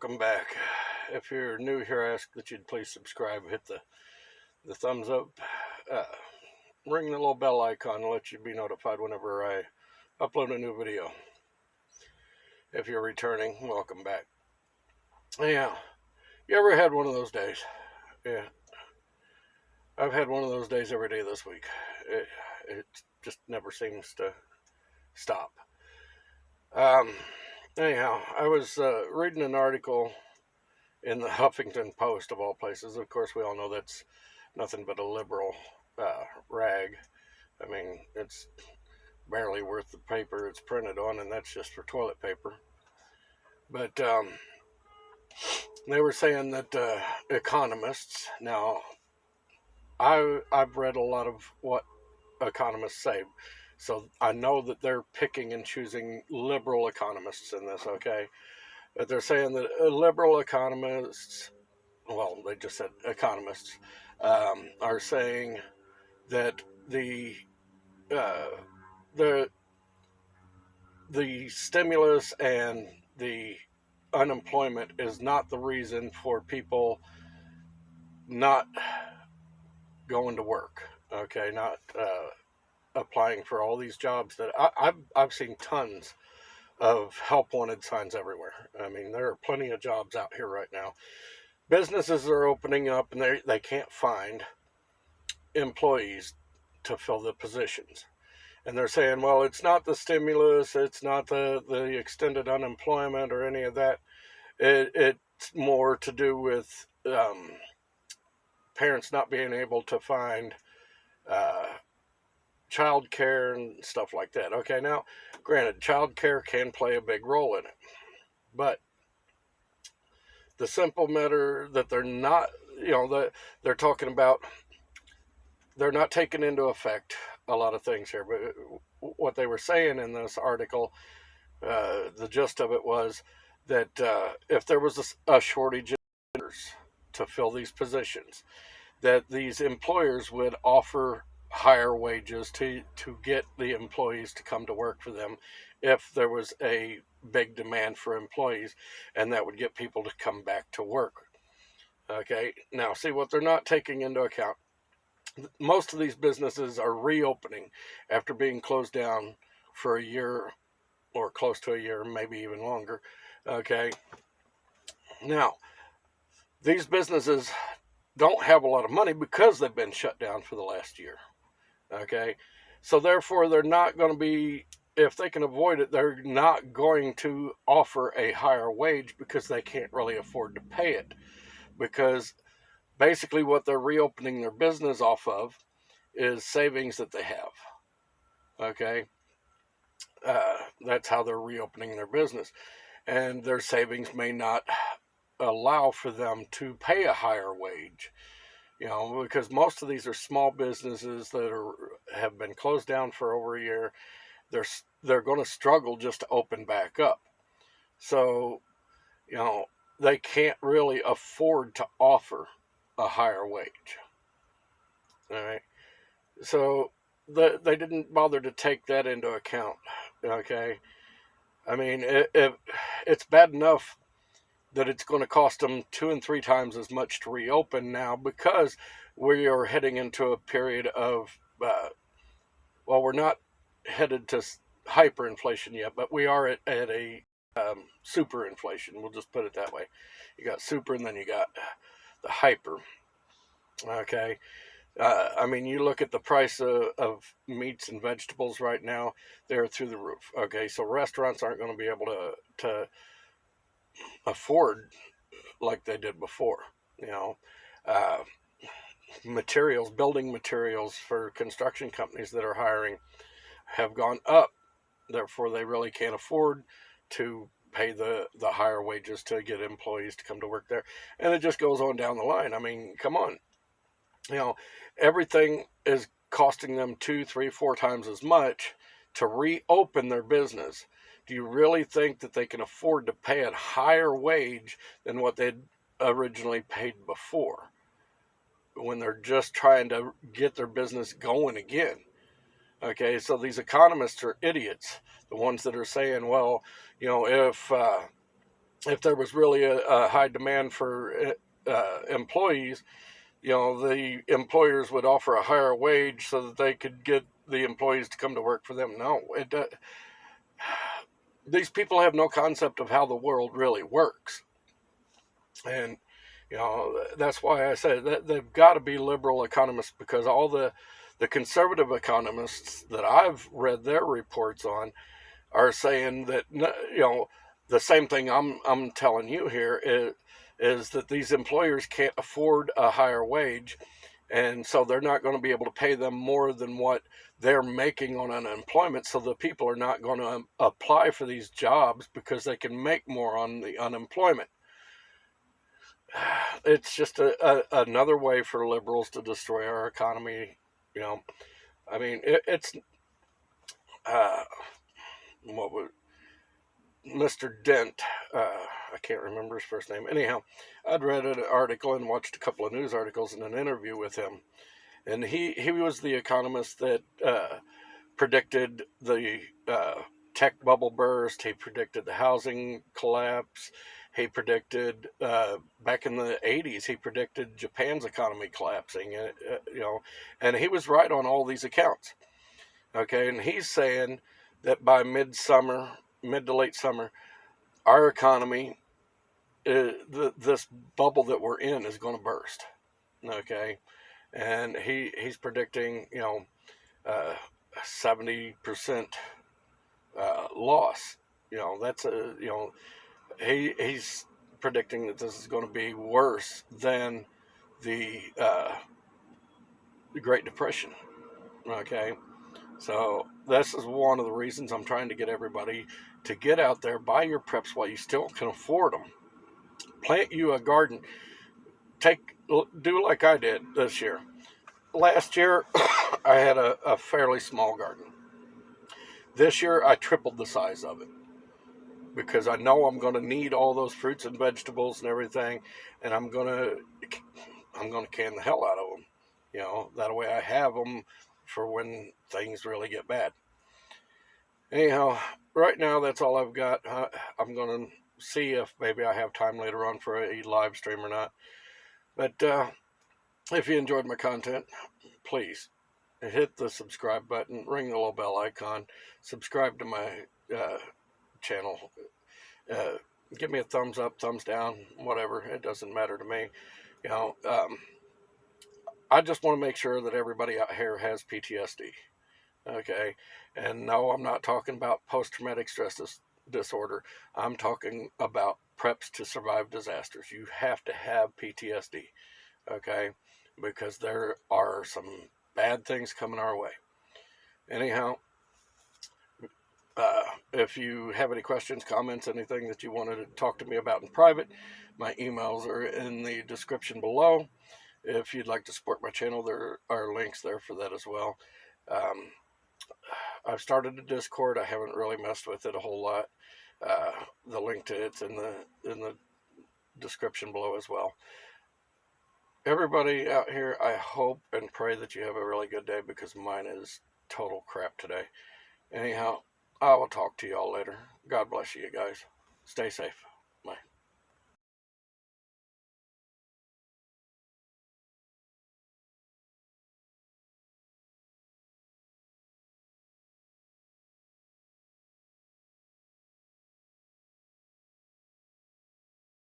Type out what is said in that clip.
welcome back. If you're new here, I ask that you'd please subscribe, hit the thumbs up, uh, ring the little bell icon to let you be notified whenever I upload a new video. If you're returning, welcome back. Yeah, you ever had one of those days? Yeah, I've had one of those days every day this week. It just never seems to stop. Um, Anyhow, I was reading an article in the Huffington Post, of all places. Of course, we all know that's nothing but a liberal rag. I mean, it's barely worth the paper it's printed on, and that's just for toilet paper. But they were saying that economists, now, I've read a lot of what economists say, so I know that they're picking and choosing liberal economists in this, okay? But they're saying that liberal economists, well, they just said economists, are saying that the the stimulus and the unemployment is not the reason for people not going to work. Okay, not applying for all these jobs that I've seen tons of help wanted signs everywhere. I mean, there are plenty of jobs out here right now. Businesses are opening up and they can't find employees to fill the positions. And they're saying, well, it's not the stimulus, it's not the extended unemployment or any of that. It's more to do with parents not being able to find child care and stuff like that. Okay, now, granted, child care can play a big role in it. But the simple matter that they're not, they're talking about, they're not taking into effect a lot of things here. But what they were saying in this article, the gist of it was that if there was a shortage of workers to fill these positions, that these employers would offer higher wages to get the employees to come to work for them if there was a big demand for employees, and that would get people to come back to work. Okay, now see what they're not taking into account. Most of these businesses are reopening after being closed down for a year or close to a year, maybe even longer. Okay, now these businesses don't have a lot of money because they've been shut down for the last year. Okay, so therefore they're not going to be, if they can avoid it, they're not going to offer a higher wage because they can't really afford to pay it. Because basically what they're reopening their business off of is savings that they have. Okay, that's how they're reopening their business. And their savings may not allow for them to pay a higher wage. Because most of these are small businesses that have been closed down for over a year. They're going to struggle just to open back up. So, they can't really afford to offer a higher wage. All right. So they didn't bother to take that into account. Okay. I mean, it's bad enough that it's going to cost them 2 and 3 times as much to reopen now, because we are heading into a period of, well, we're not headed to hyperinflation yet, but we are at a super inflation. We'll just put it that way. You got super and then you got the hyper. Okay. I mean, you look at the price of meats and vegetables right now, they're through the roof. Okay. So restaurants aren't going to be able to afford like they did before. Materials, building materials for construction companies that are hiring have gone up. Therefore, they really can't afford to pay the higher wages to get employees to come to work there. And it just goes on down the line. I mean, come on. Everything is costing them 2, 3, 4 times as much to reopen their business. Do you really think that they can afford to pay a higher wage than what they'd originally paid before, when they're just trying to get their business going again? Okay, so these economists are idiots, the ones that are saying, well, if if there was really a high demand for employees, the employers would offer a higher wage so that they could get the employees to come to work for them. No, these people have no concept of how the world really works. And, that's why I said that they've got to be liberal economists, because all the conservative economists that I've read their reports on are saying that, the same thing I'm telling you here is that these employers can't afford a higher wage, and so they're not going to be able to pay them more than what they're making on unemployment. So the people are not going to apply for these jobs because they can make more on the unemployment. It's just another way for liberals to destroy our economy. You know, I mean, it's uh, what was Mr. Dent. I can't remember his first name. Anyhow, I'd read an article and watched a couple of news articles and an interview with him, and he was the economist that predicted the tech bubble burst. He predicted the housing collapse. He predicted back in the 80s. He predicted Japan's economy collapsing. And he was right on all these accounts. Okay, and he's saying that by mid to late summer, our economy, this bubble that we're in, is going to burst. Okay, and he's predicting 70% loss. That's he's predicting that this is going to be worse than the Great Depression. Okay, so this is one of the reasons I'm trying to get everybody to get out there, buy your preps while you still can afford them. Plant you a garden. Do like I did this year. Last year, I had a fairly small garden. This year, I tripled the size of it because I know I'm going to need all those fruits and vegetables and everything, and I'm going to can the hell out of them. That way I have them for when things really get bad. Anyhow, right now that's all I've got. I'm going to see if maybe I have time later on for a live stream or not. But if you enjoyed my content, please hit the subscribe button, ring the little bell icon, subscribe to my channel. Give me a thumbs up, thumbs down, whatever. It doesn't matter to me. I just want to make sure that everybody out here has PTSD. Okay, and no, I'm not talking about post-traumatic stress disorder. I'm talking about preps to survive disasters. You have to have PTSD. Okay, because there are some bad things coming our way. Anyhow, if you have any questions, comments, anything that you wanted to talk to me about in private, my emails are in the description below. If you'd like to support my channel, there are links there for that as well. I've started a Discord. I haven't really messed with it a whole lot. The link to it's in the description below as well. Everybody out here, I hope and pray that you have a really good day, because mine is total crap today. Anyhow, I will talk to y'all later. God bless you guys. Stay safe.